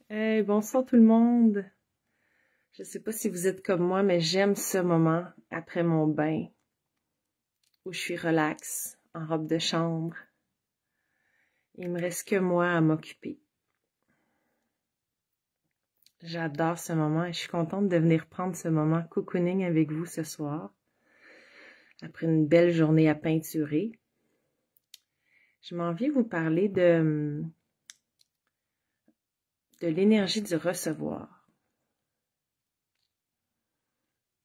Hey, bonsoir tout le monde. Je sais pas si vous êtes comme moi, mais j'aime ce moment après mon bain où je suis relax, en robe de chambre. Il me reste que moi à m'occuper. J'adore ce moment et je suis contente de venir prendre ce moment cocooning avec vous ce soir. Après une belle journée à peinturer. Je m'en viens vous parler de l'énergie du recevoir.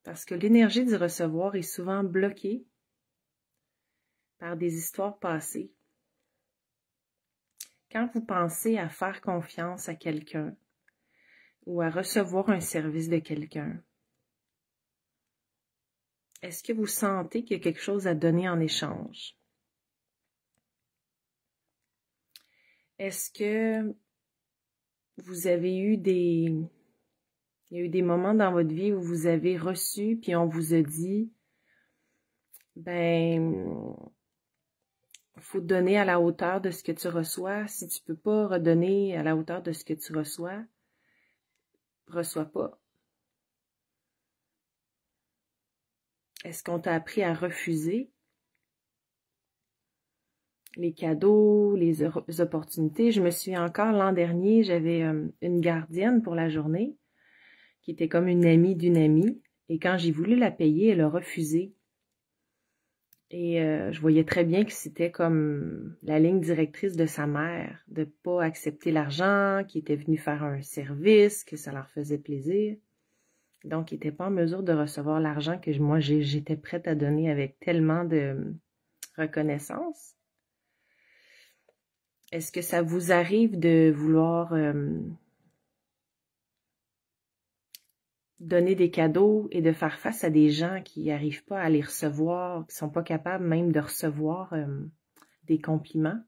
Parce que l'énergie du recevoir est souvent bloquée par des histoires passées. Quand vous pensez à faire confiance à quelqu'un ou à recevoir un service de quelqu'un, est-ce que vous sentez qu'il y a quelque chose à donner en échange? Est-ce que vous avez eu il y a eu des moments dans votre vie où vous avez reçu puis on vous a dit, faut donner à la hauteur de ce que tu reçois. Si tu peux pas redonner à la hauteur de ce que tu reçois pas. Est-ce qu'on t'a appris à refuser les cadeaux, les opportunités? Je me souviens encore l'an dernier, j'avais une gardienne pour la journée qui était comme une amie d'une amie. Et quand j'ai voulu la payer, elle a refusé. Et je voyais très bien que c'était comme la ligne directrice de sa mère, de pas accepter l'argent, qui était venu faire un service, que ça leur faisait plaisir. Donc, ils n'étaient pas en mesure de recevoir l'argent que moi, j'étais prête à donner avec tellement de reconnaissance. Est-ce que ça vous arrive de vouloir donner des cadeaux et de faire face à des gens qui n'arrivent pas à les recevoir, qui sont pas capables même de recevoir des compliments?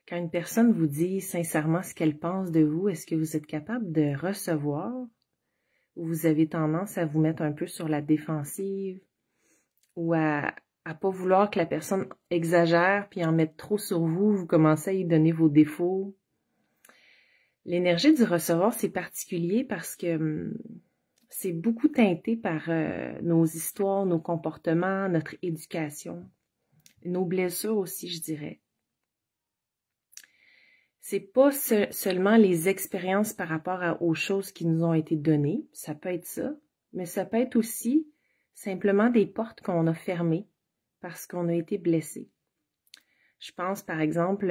Quand une personne vous dit sincèrement ce qu'elle pense de vous, est-ce que vous êtes capable de recevoir ou vous avez tendance à vous mettre un peu sur la défensive ou à pas vouloir que la personne exagère puis en mettre trop sur vous, vous commencez à y donner vos défauts? L'énergie du recevoir, c'est particulier parce que c'est beaucoup teinté par nos histoires, nos comportements, notre éducation, nos blessures aussi, je dirais. C'est pas seulement les expériences par rapport aux choses qui nous ont été données, ça peut être ça, mais ça peut être aussi simplement des portes qu'on a fermées parce qu'on a été blessé. Je pense par exemple,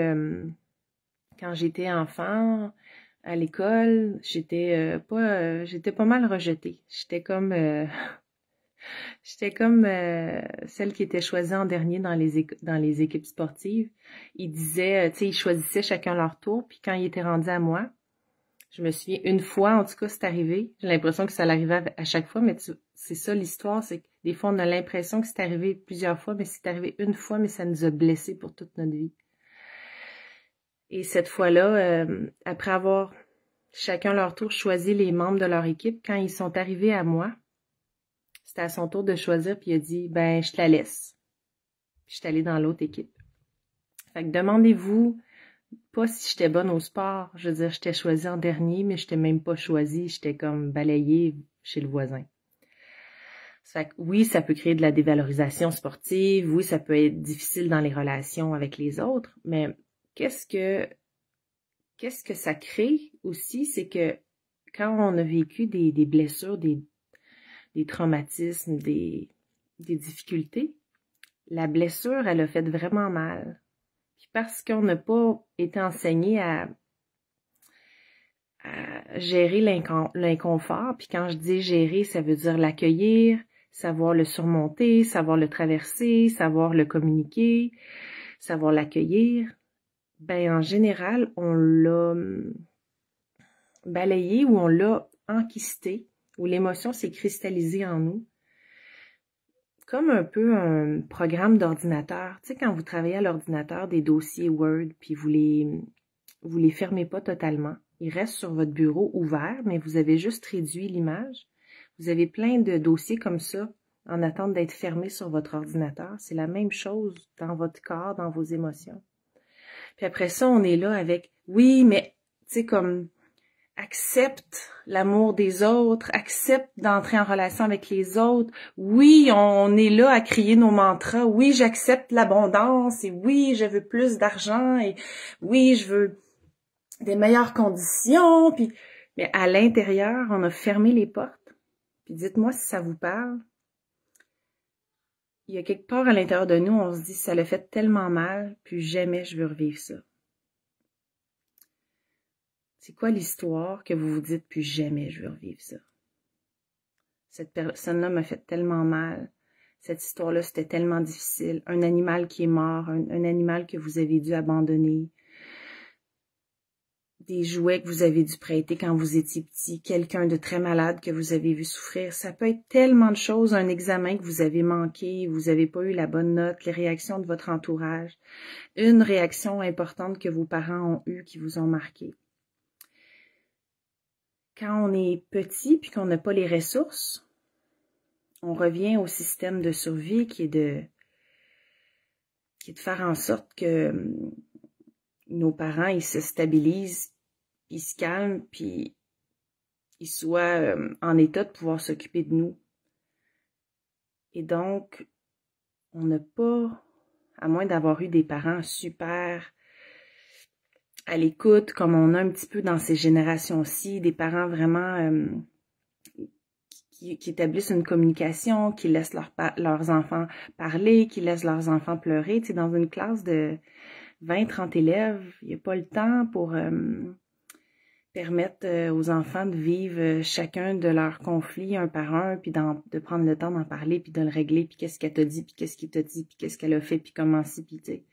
quand j'étais enfant, à l'école, j'étais pas mal rejetée. J'étais comme celle qui était choisie en dernier dans les équipes sportives. Ils disaient, tu sais, ils choisissaient chacun leur tour, puis quand ils étaient rendus à moi, je me souviens une fois, en tout cas, c'est arrivé. J'ai l'impression que ça l'arrivait à chaque fois, mais c'est ça l'histoire, c'est que des fois on a l'impression que c'est arrivé plusieurs fois, mais c'est arrivé une fois, mais ça nous a blessés pour toute notre vie. Et cette fois-là, après avoir chacun leur tour choisi les membres de leur équipe, quand ils sont arrivés à moi, c'était à son tour de choisir, puis il a dit, je te la laisse. Puis je suis allée dans l'autre équipe. Fait que demandez-vous pas si j'étais bonne au sport. Je veux dire, j'étais choisie en dernier, mais j'étais même pas choisie. J'étais comme balayée chez le voisin. Fait que oui, ça peut créer de la dévalorisation sportive. Oui, ça peut être difficile dans les relations avec les autres. Mais qu'est-ce que ça crée aussi? C'est que quand on a vécu des blessures, des traumatismes, des difficultés, la blessure, elle a fait vraiment mal. Puis parce qu'on n'a pas été enseigné à gérer l'inconfort, puis quand je dis gérer, ça veut dire l'accueillir, savoir le surmonter, savoir le traverser, savoir le communiquer, savoir l'accueillir. En général, on l'a balayé ou on l'a enquisté, ou l'émotion s'est cristallisée en nous. Comme un peu un programme d'ordinateur. Tu sais, quand vous travaillez à l'ordinateur, des dossiers Word, puis vous les fermez pas totalement. Ils restent sur votre bureau ouverts, mais vous avez juste réduit l'image. Vous avez plein de dossiers comme ça en attente d'être fermés sur votre ordinateur. C'est la même chose dans votre corps, dans vos émotions. Puis après ça, on est là avec, oui, mais, tu sais, comme, accepte l'amour des autres, accepte d'entrer en relation avec les autres. Oui, on est là à crier nos mantras. Oui, j'accepte l'abondance et oui, je veux plus d'argent et oui, je veux des meilleures conditions. Puis, mais à l'intérieur, on a fermé les portes. Puis dites-moi si ça vous parle. Il y a quelque part à l'intérieur de nous, on se dit, ça le fait tellement mal, puis jamais je veux revivre ça. C'est quoi l'histoire que vous vous dites, puis jamais je veux revivre ça? Cette personne-là m'a fait tellement mal. Cette histoire-là, c'était tellement difficile. Un animal qui est mort, un animal que vous avez dû abandonner. Des jouets que vous avez dû prêter quand vous étiez petit, quelqu'un de très malade que vous avez vu souffrir. Ça peut être tellement de choses, un examen que vous avez manqué, vous n'avez pas eu la bonne note, les réactions de votre entourage, une réaction importante que vos parents ont eue qui vous ont marqué. Quand on est petit puis qu'on n'a pas les ressources, on revient au système de survie qui est de faire en sorte que nos parents, ils se stabilisent, ils se calment, puis ils soient en état de pouvoir s'occuper de nous. Et donc, on n'a pas, à moins d'avoir eu des parents super à l'écoute, comme on a un petit peu dans ces générations-ci, des parents vraiment qui établissent une communication, qui laissent leurs enfants parler, qui laissent leurs enfants pleurer. Tu sais, dans une classe de 20-30 élèves, il n'y a pas le temps pour permettre aux enfants de vivre chacun de leurs conflits un par un, puis de prendre le temps d'en parler, puis de le régler, puis qu'est-ce qu'elle t'a dit, puis qu'est-ce qu'il t'a dit, puis qu'est-ce qu'elle a fait, puis comment c'est, puis tu sais.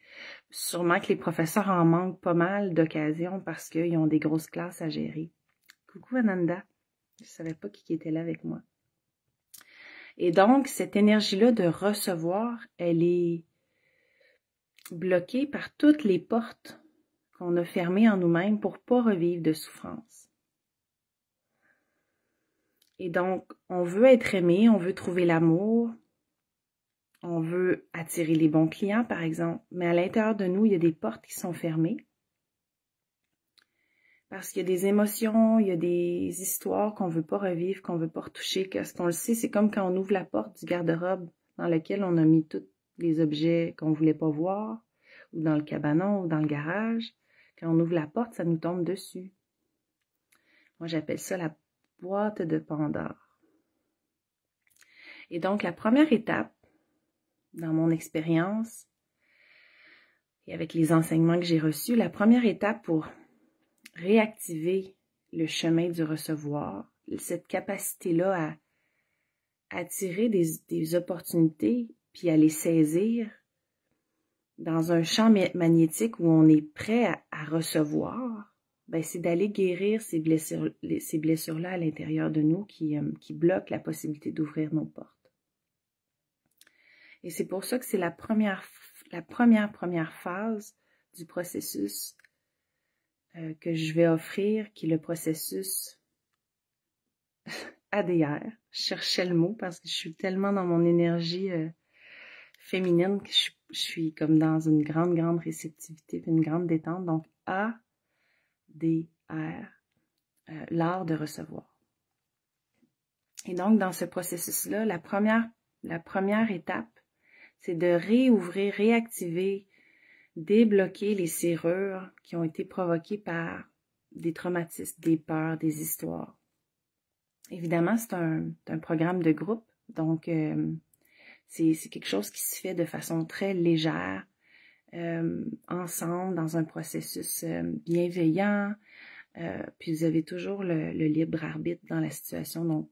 Sûrement que les professeurs en manquent pas mal d'occasions parce qu'ils ont des grosses classes à gérer. Coucou Ananda, je savais pas qui était là avec moi. Et donc, cette énergie-là de recevoir, elle est bloquée par toutes les portes qu'on a fermées en nous-mêmes pour pas revivre de souffrance. Et donc, on veut être aimé, on veut trouver l'amour, on veut attirer les bons clients, par exemple, mais à l'intérieur de nous, il y a des portes qui sont fermées. Parce qu'il y a des émotions, il y a des histoires qu'on veut pas revivre, qu'on veut pas retoucher. Parce qu'on le sait, c'est comme quand on ouvre la porte du garde-robe dans lequel on a mis tous les objets qu'on voulait pas voir, ou dans le cabanon, ou dans le garage. Quand on ouvre la porte, ça nous tombe dessus. Moi, j'appelle ça la boîte de Pandore. Et donc, la première étape, dans mon expérience, et avec les enseignements que j'ai reçus, la première étape pour réactiver le chemin du recevoir, cette capacité-là à attirer des opportunités, puis à les saisir dans un champ magnétique où on est prêt à recevoir, ben c'est d'aller guérir ces blessures-là à l'intérieur de nous qui bloquent la possibilité d'ouvrir nos portes. Et c'est pour ça que c'est la première phase du processus que je vais offrir, qui est le processus ADR. Je cherchais le mot parce que je suis tellement dans mon énergie féminine que je suis comme dans une grande réceptivité, une grande détente. Donc ADR, l'art de recevoir. Et donc dans ce processus-là, la première étape, c'est de réouvrir, réactiver, débloquer les serrures qui ont été provoquées par des traumatismes, des peurs, des histoires. Évidemment, c'est un programme de groupe, donc c'est quelque chose qui se fait de façon très légère, ensemble, dans un processus bienveillant, puis vous avez toujours le libre arbitre dans la situation, donc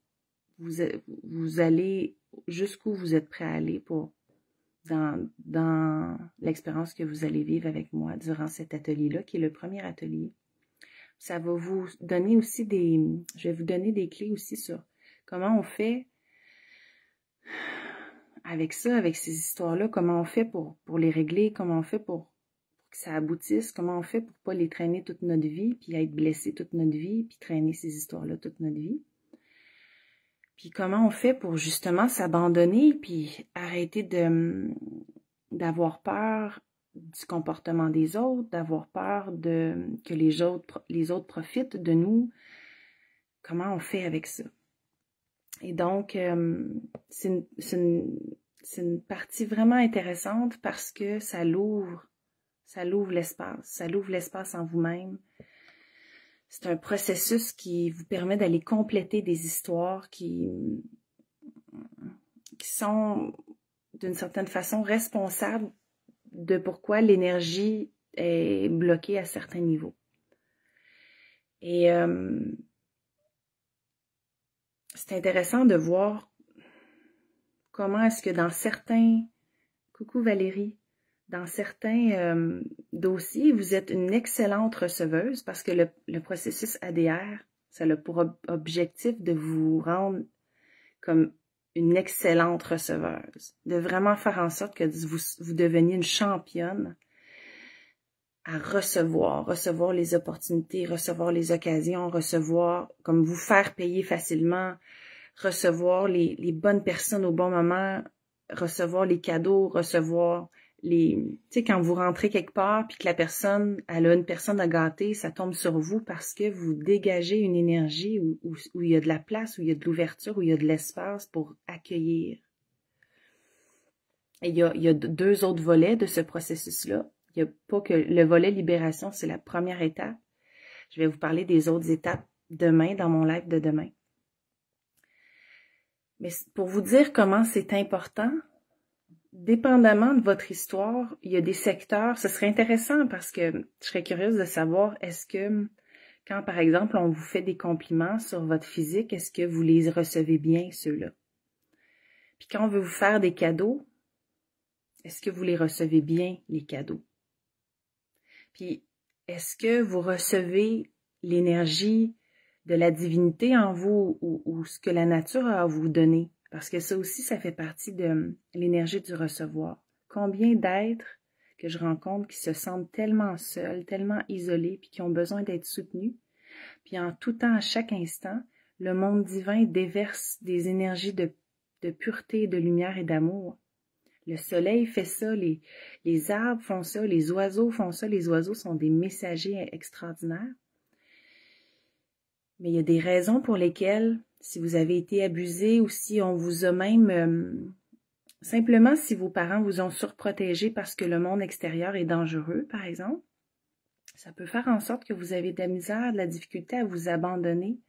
vous allez jusqu'où vous êtes prêt à aller dans l'expérience que vous allez vivre avec moi durant cet atelier-là, qui est le premier atelier. Ça va vous donner aussi je vais vous donner des clés aussi sur comment on fait avec ça, avec ces histoires-là, comment on fait pour les régler, comment on fait pour que ça aboutisse, comment on fait pour pas les traîner toute notre vie, puis être blessé toute notre vie, puis traîner ces histoires-là toute notre vie. Puis comment on fait pour justement s'abandonner, puis arrêter d'avoir peur du comportement des autres, d'avoir peur que les autres profitent de nous, comment on fait avec ça. Et donc, c'est une partie vraiment intéressante parce que ça l'ouvre l'espace en vous-même. C'est un processus qui vous permet d'aller compléter des histoires qui sont d'une certaine façon responsables de pourquoi l'énergie est bloquée à certains niveaux. Et c'est intéressant de voir comment est-ce que dans certains... Coucou Valérie! Dans certains dossiers, vous êtes une excellente receveuse parce que le processus ADR, ça a pour objectif de vous rendre comme une excellente receveuse, de vraiment faire en sorte que vous deveniez une championne à recevoir les opportunités, recevoir les occasions, recevoir, comme vous faire payer facilement, recevoir les bonnes personnes au bon moment, recevoir les cadeaux, recevoir tu sais, quand vous rentrez quelque part puis que elle a une personne à gâter, ça tombe sur vous parce que vous dégagez une énergie où il y a de la place, où il y a de l'ouverture, où il y a de l'espace pour accueillir. Et il y a deux autres volets de ce processus-là. Il n'y a pas que le volet libération, c'est la première étape. Je vais vous parler des autres étapes demain, dans mon live de demain. Mais pour vous dire comment c'est important, dépendamment de votre histoire, il y a des secteurs, ce serait intéressant parce que je serais curieuse de savoir, est-ce que quand, par exemple, on vous fait des compliments sur votre physique, est-ce que vous les recevez bien, ceux-là? Puis quand on veut vous faire des cadeaux, est-ce que vous les recevez bien, les cadeaux? Puis, est-ce que vous recevez l'énergie de la divinité en vous ou ce que la nature a à vous donner? Parce que ça aussi, ça fait partie de l'énergie du recevoir. Combien d'êtres que je rencontre qui se sentent tellement seuls, tellement isolés, puis qui ont besoin d'être soutenus. Puis en tout temps, à chaque instant, le monde divin déverse des énergies de pureté, de lumière et d'amour. Le soleil fait ça, les arbres font ça, les oiseaux font ça. Les oiseaux sont des messagers extraordinaires. Mais il y a des raisons pour lesquelles, si vous avez été abusé ou si on vous a même... simplement, si vos parents vous ont surprotégé parce que le monde extérieur est dangereux, par exemple, ça peut faire en sorte que vous avez de la misère, de la difficulté à vous abandonner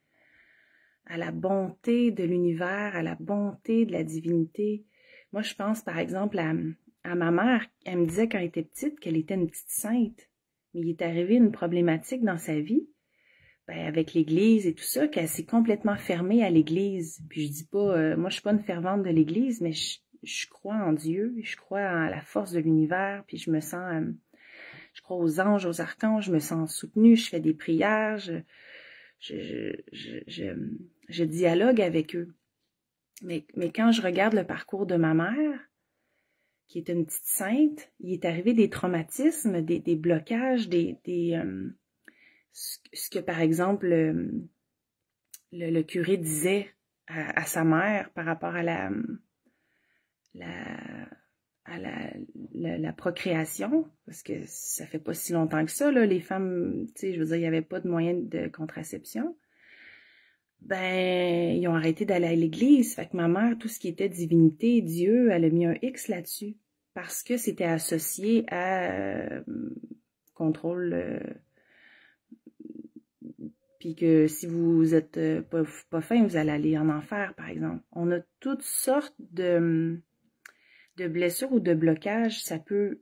à la bonté de l'univers, à la bonté de la divinité. Moi, je pense, par exemple, à ma mère. Elle me disait quand elle était petite qu'elle était une petite sainte. Mais il est arrivé une problématique dans sa vie, avec l'Église et tout ça, qu'elle s'est complètement fermée à l'Église. Puis je dis pas, moi je suis pas une fervente de l'Église, mais je crois en Dieu, je crois en la force de l'univers, puis je me sens, je crois aux anges, aux archanges, je me sens soutenue, je fais des prières, je dialogue avec eux. Mais quand je regarde le parcours de ma mère, qui est une petite sainte, il est arrivé des traumatismes, des blocages, ce que, par exemple, le curé disait à sa mère par rapport à la procréation, parce que ça fait pas si longtemps que ça, là, les femmes, tu sais, je veux dire, il n'y avait pas de moyen de contraception. Ils ont arrêté d'aller à l'église. Fait que ma mère, tout ce qui était divinité, Dieu, elle a mis un X là-dessus. Parce que c'était associé à contrôle... puis que si vous êtes pas fin, vous allez aller en enfer, par exemple. On a toutes sortes de blessures ou de blocages. Ça peut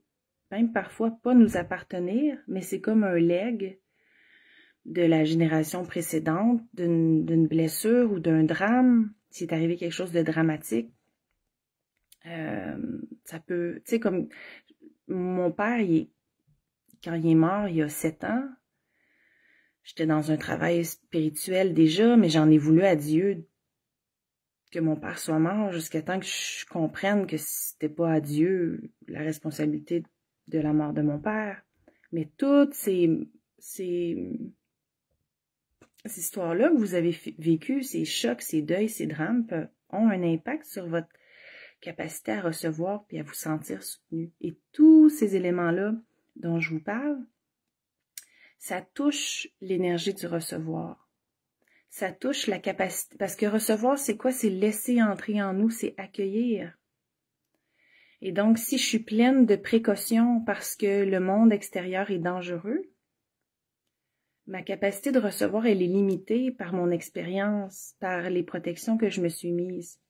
même parfois pas nous appartenir, mais c'est comme un legs de la génération précédente, d'une blessure ou d'un drame. S'il est arrivé quelque chose de dramatique, ça peut... Tu sais, comme mon père, quand il est mort, il y a 7 ans, j'étais dans un travail spirituel déjà, mais j'en ai voulu à Dieu que mon père soit mort jusqu'à temps que je comprenne que c'était pas à Dieu la responsabilité de la mort de mon père. Mais toutes ces histoires-là que vous avez vécues, ces chocs, ces deuils, ces drames, ont un impact sur votre capacité à recevoir puis à vous sentir soutenu. Et tous ces éléments-là dont je vous parle, ça touche l'énergie du recevoir. ça touche la capacité, parce que recevoir, c'est quoi? C'est laisser entrer en nous, c'est accueillir. Et donc, si je suis pleine de précautions parce que le monde extérieur est dangereux, ma capacité de recevoir, elle est limitée par mon expérience, par les protections que je me suis mises.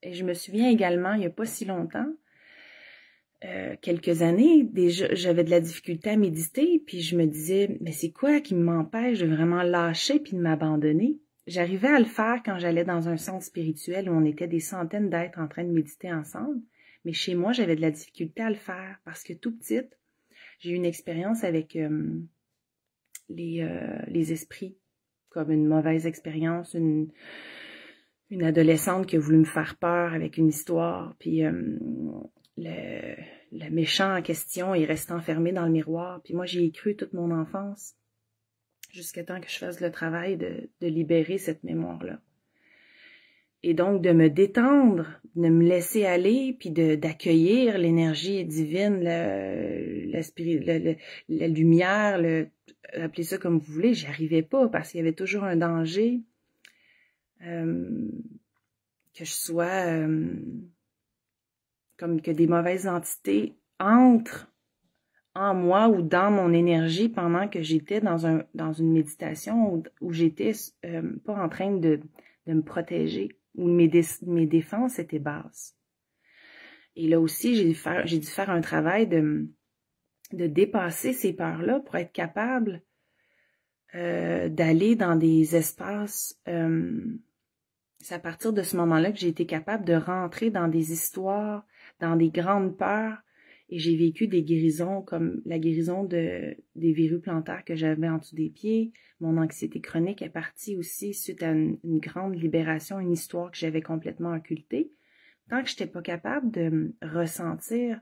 Et je me souviens également, il n'y a pas si longtemps, quelques années, déjà, j'avais de la difficulté à méditer, puis je me disais, mais c'est quoi qui m'empêche de vraiment lâcher puis de m'abandonner? J'arrivais à le faire quand j'allais dans un centre spirituel où on était des centaines d'êtres en train de méditer ensemble, mais chez moi, j'avais de la difficulté à le faire parce que tout petite, j'ai eu une expérience avec les esprits, comme une mauvaise expérience, une adolescente qui a voulu me faire peur avec une histoire, puis le méchant en question est resté enfermé dans le miroir, puis moi j'y ai cru toute mon enfance, jusqu'à temps que je fasse le travail de libérer cette mémoire-là. Et donc de me détendre, de me laisser aller, puis d'accueillir l'énergie divine, la lumière, appelez ça comme vous voulez, j'y arrivais pas parce qu'il y avait toujours un danger que je sois comme que des mauvaises entités entrent en moi ou dans mon énergie pendant que j'étais dans une méditation où j'étais pas en train de me protéger, où mes défenses étaient basses. Et là aussi, j'ai dû faire un travail de dépasser ces peurs-là pour être capable d'aller dans des espaces. C'est à partir de ce moment-là que j'ai été capable de rentrer dans des histoires, dans des grandes peurs, et j'ai vécu des guérisons comme la guérison des verrues plantaires que j'avais en dessous des pieds. Mon anxiété chronique est partie aussi suite à une grande libération, une histoire que j'avais complètement occultée. Tant que je n'étais pas capable de me ressentir,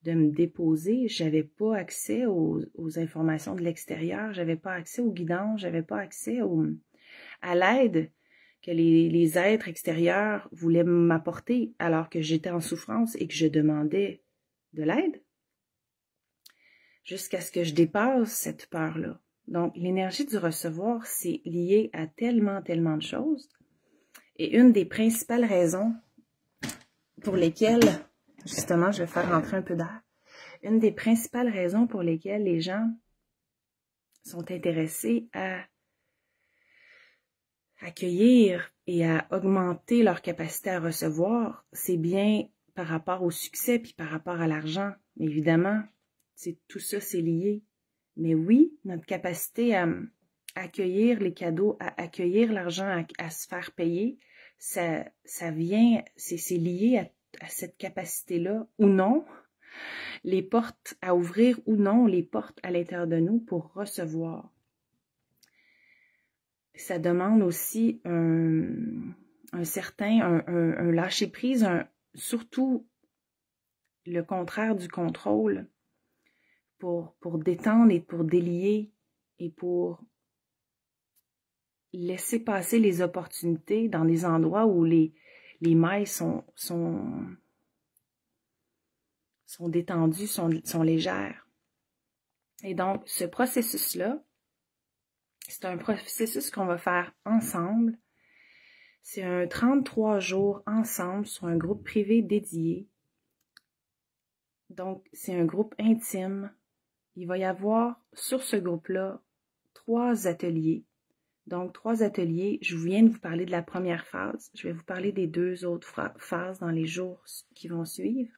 de me déposer, j'avais pas accès aux informations de l'extérieur, j'avais pas accès aux guidances, j'avais pas accès à l'aide que les êtres extérieurs voulaient m'apporter alors que j'étais en souffrance et que je demandais de l'aide, jusqu'à ce que je dépasse cette peur-là. Donc, l'énergie du recevoir, c'est lié à tellement, tellement de choses. Et une des principales raisons pour lesquelles, justement, je vais faire rentrer un peu d'air, une des principales raisons pour lesquelles les gens sont intéressés à accueillir et à augmenter leur capacité à recevoir, c'est bien par rapport au succès puis par rapport à l'argent. Mais évidemment, tout ça, c'est lié. Mais oui, notre capacité à accueillir les cadeaux, à accueillir l'argent, à se faire payer, ça vient, c'est lié à cette capacité-là, ou non, les portes à ouvrir ou non, les portes à l'intérieur de nous pour recevoir. Ça demande aussi un certain lâcher-prise, surtout le contraire du contrôle, pour détendre et pour délier et pour laisser passer les opportunités dans des endroits où les mailles sont détendues, sont légères. Et donc, ce processus-là, c'est un processus qu'on va faire ensemble. C'est un 33 jours ensemble sur un groupe privé dédié. Donc, c'est un groupe intime. Il va y avoir sur ce groupe-là 3 ateliers. Donc, 3 ateliers. Je viens de vous parler de la première phase. Je vais vous parler des 2 autres phases dans les jours qui vont suivre.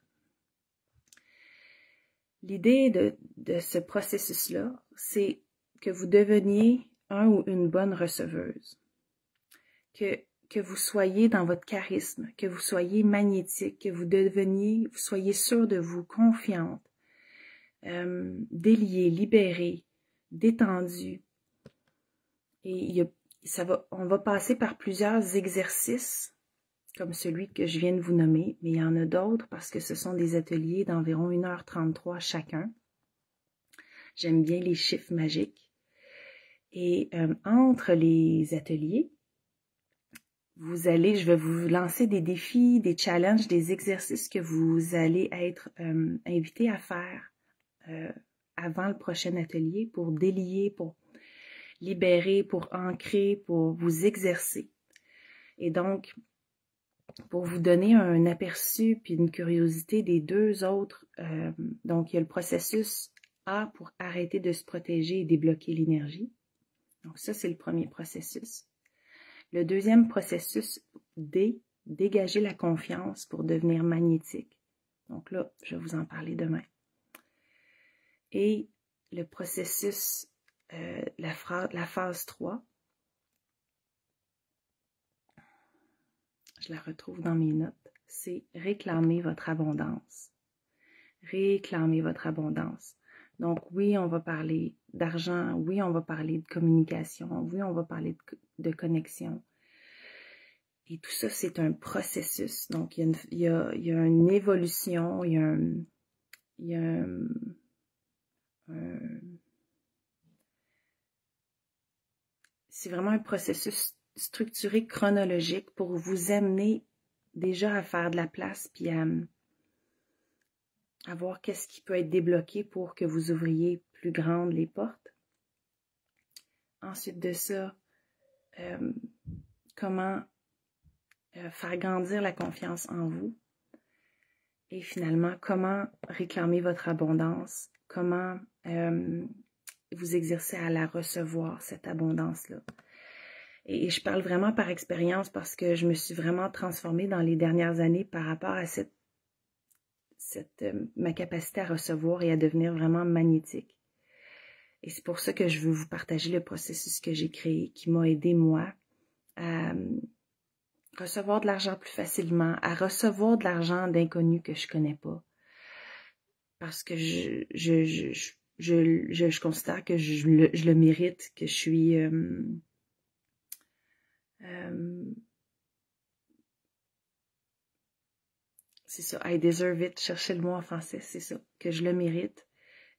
L'idée de ce processus-là, c'est que vous deveniez un ou une bonne receveuse. Que vous soyez dans votre charisme, que vous soyez magnétique, que vous soyez sûr de vous, confiante, déliée, libérée, détendue. Et on va passer par plusieurs exercices, comme celui que je viens de vous nommer, mais il y en a d'autres parce que ce sont des ateliers d'environ 1h33 chacun. J'aime bien les chiffres magiques. Et entre les ateliers, je vais vous lancer des défis, des challenges, des exercices que vous allez être invités à faire avant le prochain atelier pour délier, pour libérer, pour ancrer, pour vous exercer. Et donc, pour vous donner un aperçu puis une curiosité des deux autres, donc il y a le processus A pour arrêter de se protéger et débloquer l'énergie. Donc ça, c'est le premier processus. Le deuxième processus, D, dégager la confiance pour devenir magnétique. Donc là, je vais vous en parler demain. Et le processus, la phase 3, je la retrouve dans mes notes, c'est réclamer votre abondance. Réclamer votre abondance. Donc oui, on va parler d'argent, oui, on va parler de communication, oui, on va parler de connexion. Et tout ça, c'est un processus. Donc, il y a une évolution, c'est vraiment un processus structuré, chronologique pour vous amener déjà à faire de la place puis à voir qu'est-ce qui peut être débloqué pour que vous ouvriez plus grandes les portes. Ensuite de ça, comment faire grandir la confiance en vous. Et finalement, comment réclamer votre abondance, comment vous exercer à la recevoir, cette abondance-là. Et je parle vraiment par expérience parce que je me suis vraiment transformée dans les dernières années par rapport à ma capacité à recevoir et à devenir vraiment magnétique. Et c'est pour ça que je veux vous partager le processus que j'ai créé, qui m'a aidé, moi, à recevoir de l'argent plus facilement, à recevoir de l'argent d'inconnus que je connais pas. Parce que je considère que je le mérite, que je suis... c'est ça, I deserve it, cherchez le mot en français, c'est ça, que je le mérite,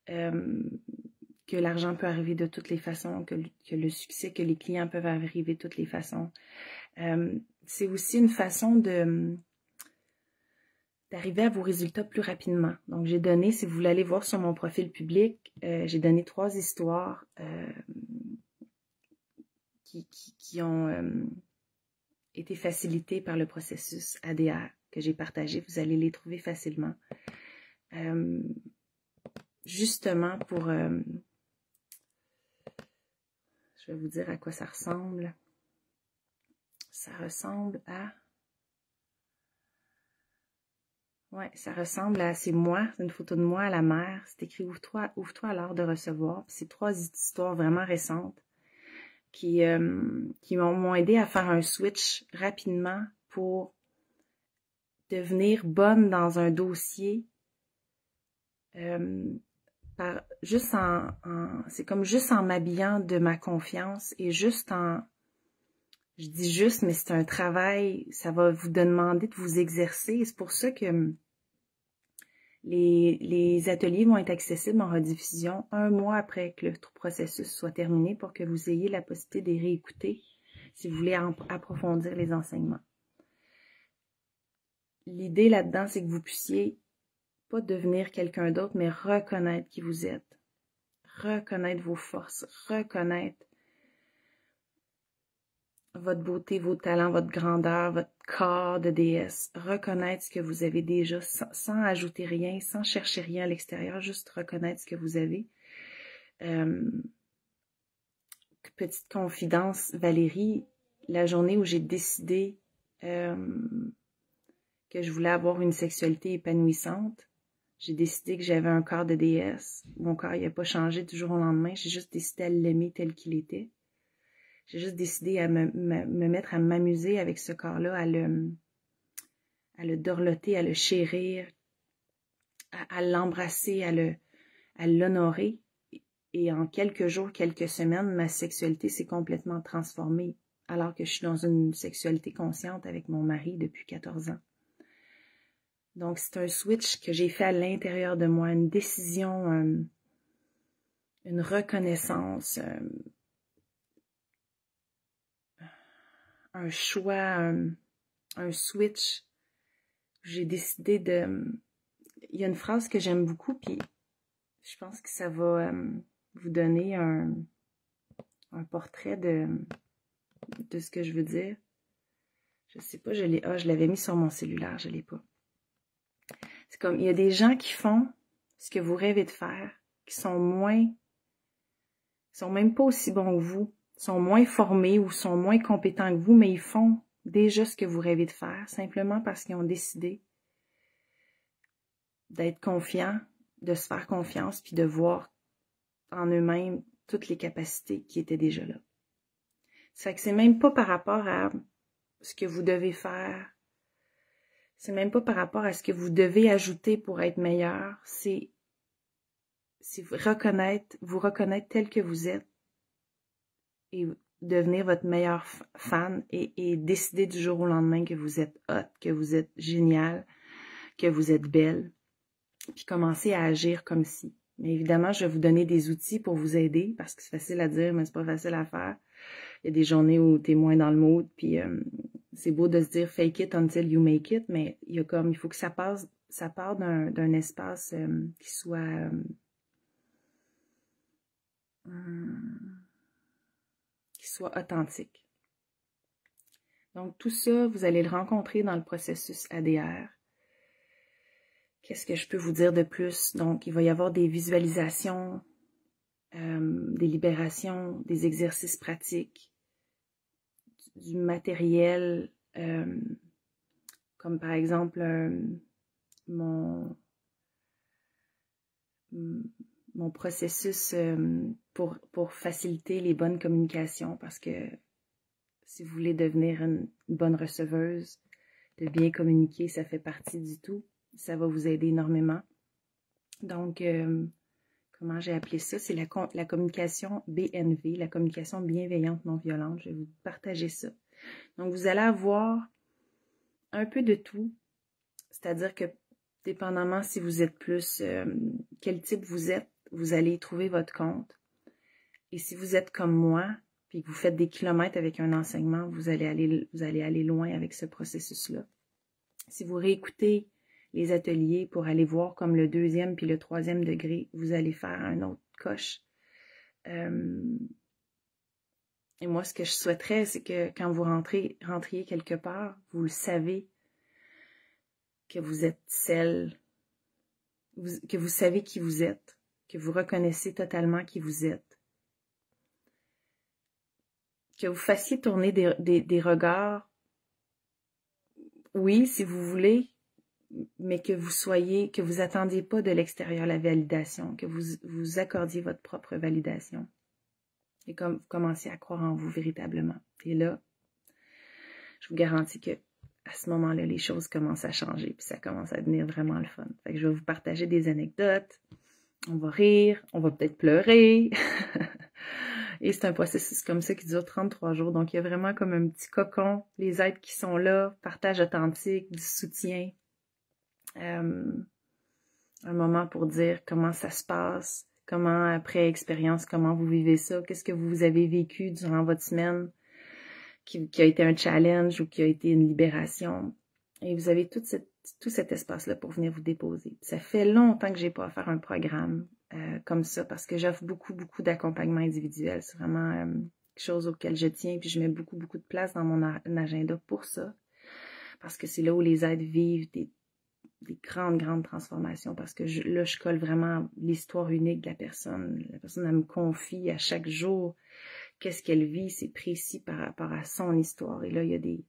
que l'argent peut arriver de toutes les façons, que le succès, que les clients peuvent arriver de toutes les façons. C'est aussi une façon d'arriver à vos résultats plus rapidement. Donc, j'ai donné, si vous voulez aller voir sur mon profil public, j'ai donné 3 histoires qui ont été facilitées par le processus ADR que j'ai partagé. Vous allez les trouver facilement. Justement pour... je vais vous dire à quoi ça ressemble. Ça ressemble à... Ouais, ça ressemble à... C'est moi, c'est une photo de moi à la mer. C'est écrit « Ouvre-toi à l'art de recevoir ». C'est 3 histoires vraiment récentes qui m'ont aidé à faire un switch rapidement pour devenir bonne dans un dossier c'est comme juste en m'habillant de ma confiance et juste en... Je dis juste, mais c'est un travail, ça va vous demander de vous exercer. C'est pour ça que les ateliers vont être accessibles en rediffusion 1 mois après que le processus soit terminé pour que vous ayez la possibilité de les réécouter si vous voulez approfondir les enseignements. L'idée là-dedans, c'est que vous puissiez pas devenir quelqu'un d'autre, mais reconnaître qui vous êtes. Reconnaître vos forces, reconnaître votre beauté, vos talents, votre grandeur, votre corps de déesse. Reconnaître ce que vous avez déjà sans ajouter rien, sans chercher rien à l'extérieur, juste reconnaître ce que vous avez. Petite confidence, Valérie, la journée où j'ai décidé que je voulais avoir une sexualité épanouissante, j'ai décidé que j'avais un corps de déesse. Mon corps n'a pas changé du jour au lendemain, j'ai juste décidé à l'aimer tel qu'il était. J'ai juste décidé à me mettre à m'amuser avec ce corps-là, à le dorloter, à le chérir, à l'embrasser, à l'honorer. Et en quelques jours, quelques semaines, ma sexualité s'est complètement transformée, alors que je suis dans une sexualité consciente avec mon mari depuis 14 ans. Donc, c'est un switch que j'ai fait à l'intérieur de moi, une décision, une reconnaissance, un choix, un switch. J'ai décidé de... Il y a une phrase que j'aime beaucoup, puis je pense que ça va vous donner un portrait de ce que je veux dire. Je sais pas, je l'avais mis sur mon cellulaire, je l'ai pas. C'est comme, il y a des gens qui font ce que vous rêvez de faire, qui sont même pas aussi bons que vous, sont moins formés ou sont moins compétents que vous, mais ils font déjà ce que vous rêvez de faire, simplement parce qu'ils ont décidé d'être confiants, de se faire confiance, puis de voir en eux-mêmes toutes les capacités qui étaient déjà là. Ça fait que c'est même pas par rapport à ce que vous devez faire, c'est même pas par rapport à ce que vous devez ajouter pour être meilleur, c'est vous reconnaître tel que vous êtes et devenir votre meilleur fan et décider du jour au lendemain que vous êtes hot, que vous êtes génial, que vous êtes belle, puis commencer à agir comme si. Mais évidemment, je vais vous donner des outils pour vous aider, parce que c'est facile à dire, mais c'est pas facile à faire. Il y a des journées où t'es moins dans le mood, puis c'est beau de se dire fake it until you make it, mais il faut que ça part d'un espace qui soit authentique. Donc tout ça, vous allez le rencontrer dans le processus ADR. Qu'est-ce que je peux vous dire de plus? Donc, il va y avoir des visualisations, des libérations, des exercices pratiques, du matériel, comme par exemple mon processus pour faciliter les bonnes communications, parce que si vous voulez devenir une bonne receveuse, de bien communiquer, ça fait partie du tout. Ça va vous aider énormément. Donc, comment j'ai appelé ça? C'est la communication BNV, la communication bienveillante non violente. Je vais vous partager ça. Donc, vous allez avoir un peu de tout. C'est-à-dire que, dépendamment si vous êtes plus, quel type vous êtes, vous allez trouver votre compte. Et si vous êtes comme moi, puis que vous faites des kilomètres avec un enseignement, vous allez aller loin avec ce processus-là. Si vous réécoutez les ateliers pour aller voir comme le 2e puis le 3e degré, vous allez faire un autre coche. Et moi, ce que je souhaiterais, c'est que quand vous rentriez quelque part, vous le savez, que vous êtes que vous savez qui vous êtes, que vous reconnaissez totalement qui vous êtes, que vous fassiez tourner des regards, oui, si vous voulez, mais que vous attendiez pas de l'extérieur la validation, que vous accordiez votre propre validation. Et comme vous commenciez à croire en vous véritablement. Et là, je vous garantis que à ce moment-là, les choses commencent à changer, puis ça commence à devenir vraiment le fun. Fait que je vais vous partager des anecdotes, on va rire, on va peut-être pleurer. Et c'est un processus comme ça qui dure 33 jours. Donc, il y a vraiment comme un petit cocon, les êtres qui sont là, partage authentique, du soutien. Un moment pour dire comment ça se passe, comment après expérience, comment vous vivez ça, qu'est-ce que vous avez vécu durant votre semaine qui a été un challenge ou qui a été une libération. Et vous avez tout cet espace-là pour venir vous déposer. Ça fait longtemps que j'ai pas à faire un programme comme ça parce que j'offre beaucoup d'accompagnement individuel. C'est vraiment quelque chose auquel je tiens puis je mets beaucoup de place dans mon agenda pour ça. Parce que c'est là où les êtres vivent des grandes transformations parce que là, je colle vraiment l'histoire unique de la personne. La personne, elle me confie à chaque jour qu'est-ce qu'elle vit, c'est précis par rapport à son histoire. Et là, il y a des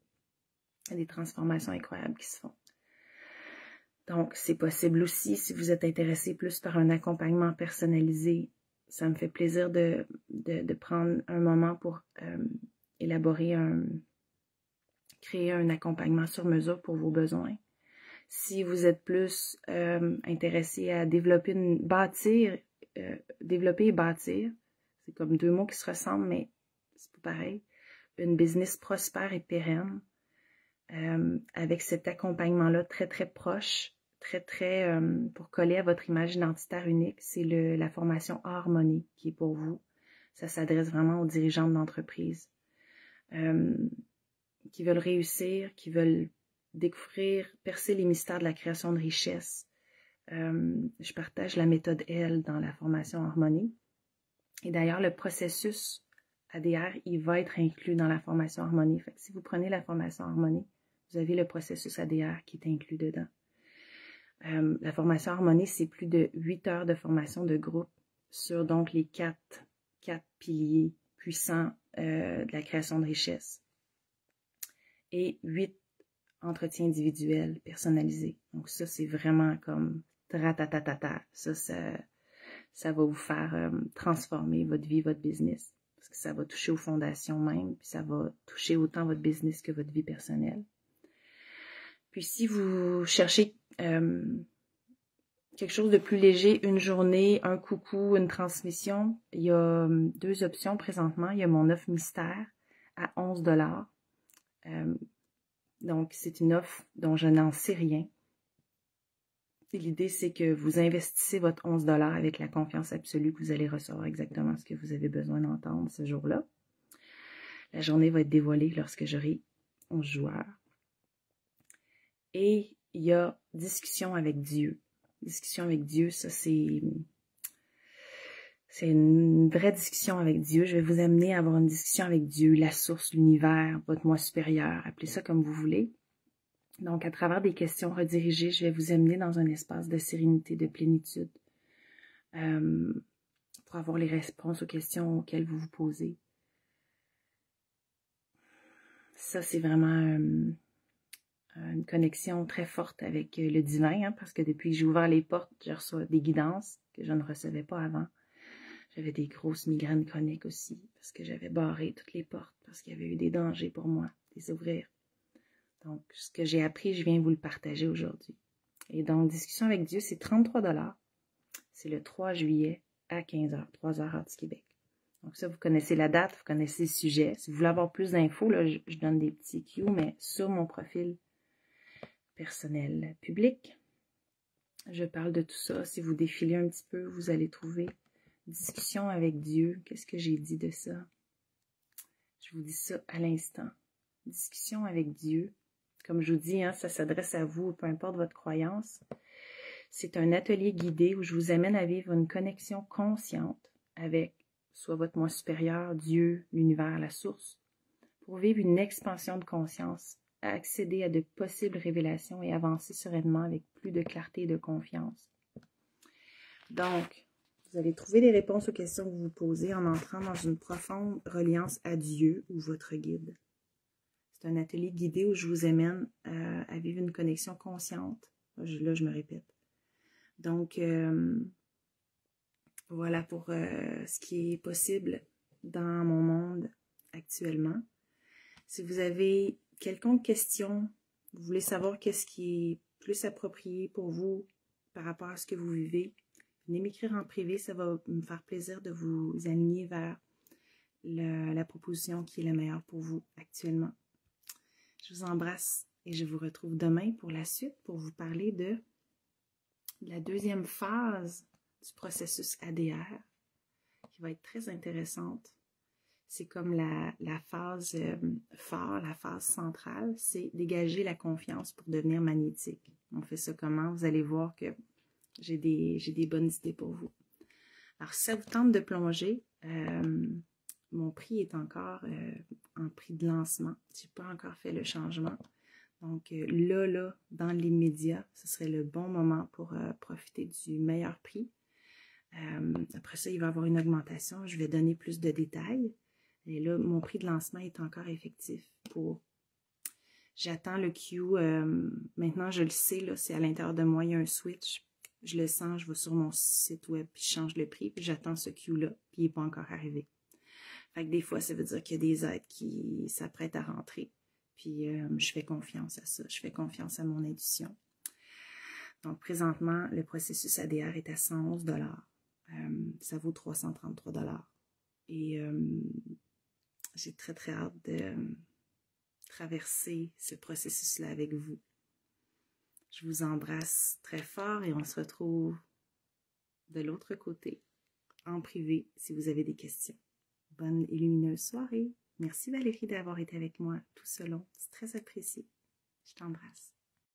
transformations incroyables qui se font. Donc, c'est possible aussi, si vous êtes intéressé plus par un accompagnement personnalisé, ça me fait plaisir de prendre un moment pour créer un accompagnement sur mesure pour vos besoins. Si vous êtes plus intéressé à développer et bâtir, c'est comme deux mots qui se ressemblent, mais c'est pas pareil, une business prospère et pérenne, avec cet accompagnement-là très proche, pour coller à votre image identitaire unique, c'est la formation Harmonie qui est pour vous. Ça s'adresse vraiment aux dirigeantes d'entreprise qui veulent réussir, qui veulent découvrir, percer les mystères de la création de richesse. Je partage la méthode L dans la formation Harmonie. Et d'ailleurs, le processus ADR, il va être inclus dans la formation Harmonie. Fait que si vous prenez la formation Harmonie, vous avez le processus ADR qui est inclus dedans. La formation Harmonie, c'est plus de 8 heures de formation de groupe sur donc les quatre piliers puissants de la création de richesse. Et 8 entretiens individuels personnalisés. Donc ça, c'est vraiment comme tratatatata. Ça va vous faire transformer votre vie, votre business. Parce que ça va toucher aux fondations même, puis ça va toucher autant votre business que votre vie personnelle. Puis si vous cherchez quelque chose de plus léger, une journée, un coucou, une transmission, il y a 2 options présentement. Il y a mon offre mystère à 11 $. Donc, c'est une offre dont je n'en sais rien. L'idée, c'est que vous investissez votre 11 $ avec la confiance absolue que vous allez recevoir exactement ce que vous avez besoin d'entendre ce jour-là. La journée va être dévoilée lorsque j'aurai 11 joueurs. Et il y a discussion avec Dieu. Discussion avec Dieu, ça c'est une vraie discussion avec Dieu. Je vais vous amener à avoir une discussion avec Dieu, la source, l'univers, votre moi supérieur, appelez ça comme vous voulez. Donc, à travers des questions redirigées, je vais vous amener dans un espace de sérénité, de plénitude, pour avoir les réponses aux questions auxquelles vous vous posez. Ça, c'est vraiment une connexion très forte avec le divin, hein, parce que depuis que j'ai ouvert les portes, je reçois des guidances que je ne recevais pas avant. J'avais des grosses migraines chroniques aussi, parce que j'avais barré toutes les portes, parce qu'il y avait eu des dangers pour moi, les ouvrir. Donc, ce que j'ai appris, je viens vous le partager aujourd'hui. Et donc, discussion avec Dieu, c'est 33 $. C'est le 3 juillet à 15 h, 3 h heure du Québec. Donc ça, vous connaissez la date, vous connaissez le sujet. Si vous voulez avoir plus d'infos, là, je donne des petits cues, mais sur mon profil personnel public, je parle de tout ça. Si vous défilez un petit peu, vous allez trouver discussion avec Dieu. Qu'est-ce que j'ai dit de ça? Je vous dis ça à l'instant. Discussion avec Dieu. Comme je vous dis, hein, ça s'adresse à vous, peu importe votre croyance. C'est un atelier guidé où je vous amène à vivre une connexion consciente avec soit votre moi supérieur, Dieu, l'univers, la source, pour vivre une expansion de conscience, accéder à de possibles révélations et avancer sereinement avec plus de clarté et de confiance. Donc, vous allez trouver les réponses aux questions que vous vous posez en entrant dans une profonde reliance à Dieu ou votre guide. C'est un atelier guidé où je vous amène à vivre une connexion consciente. Là, je me répète. Donc, voilà pour ce qui est possible dans mon monde actuellement. Si vous avez quelconque question, vous voulez savoir qu'est-ce qui est plus approprié pour vous par rapport à ce que vous vivez, venez m'écrire en privé, ça va me faire plaisir de vous aligner vers la proposition qui est la meilleure pour vous actuellement. Je vous embrasse et je vous retrouve demain pour la suite pour vous parler de la deuxième phase du processus ADR qui va être très intéressante. C'est comme la phase phare, la phase centrale, c'est dégager la confiance pour devenir magnétique. On fait ça comment? Vous allez voir que j'ai des bonnes idées pour vous. Alors, si ça vous tente de plonger, mon prix est encore en prix de lancement. Je n'ai pas encore fait le changement. Donc là, dans l'immédiat, ce serait le bon moment pour profiter du meilleur prix. Après ça, il va y avoir une augmentation. Je vais donner plus de détails. Et là, mon prix de lancement est encore effectif pour... J'attends le queue. Maintenant, je le sais, là, c'est à l'intérieur de moi, il y a un switch. Je le sens, je vais sur mon site web, puis je change le prix, puis j'attends ce queue-là, puis il n'est pas encore arrivé. Fait que des fois, ça veut dire qu'il y a des aides qui s'apprêtent à rentrer. Puis, je fais confiance à ça. Je fais confiance à mon intuition. Donc, présentement, le processus ADR est à 111 $. Ça vaut 333 $. Et j'ai très, très hâte de traverser ce processus-là avec vous. Je vous embrasse très fort et on se retrouve de l'autre côté, en privé, si vous avez des questions. Bonne et lumineuse soirée. Merci Valérie d'avoir été avec moi tout ce long. C'est très apprécié. Je t'embrasse.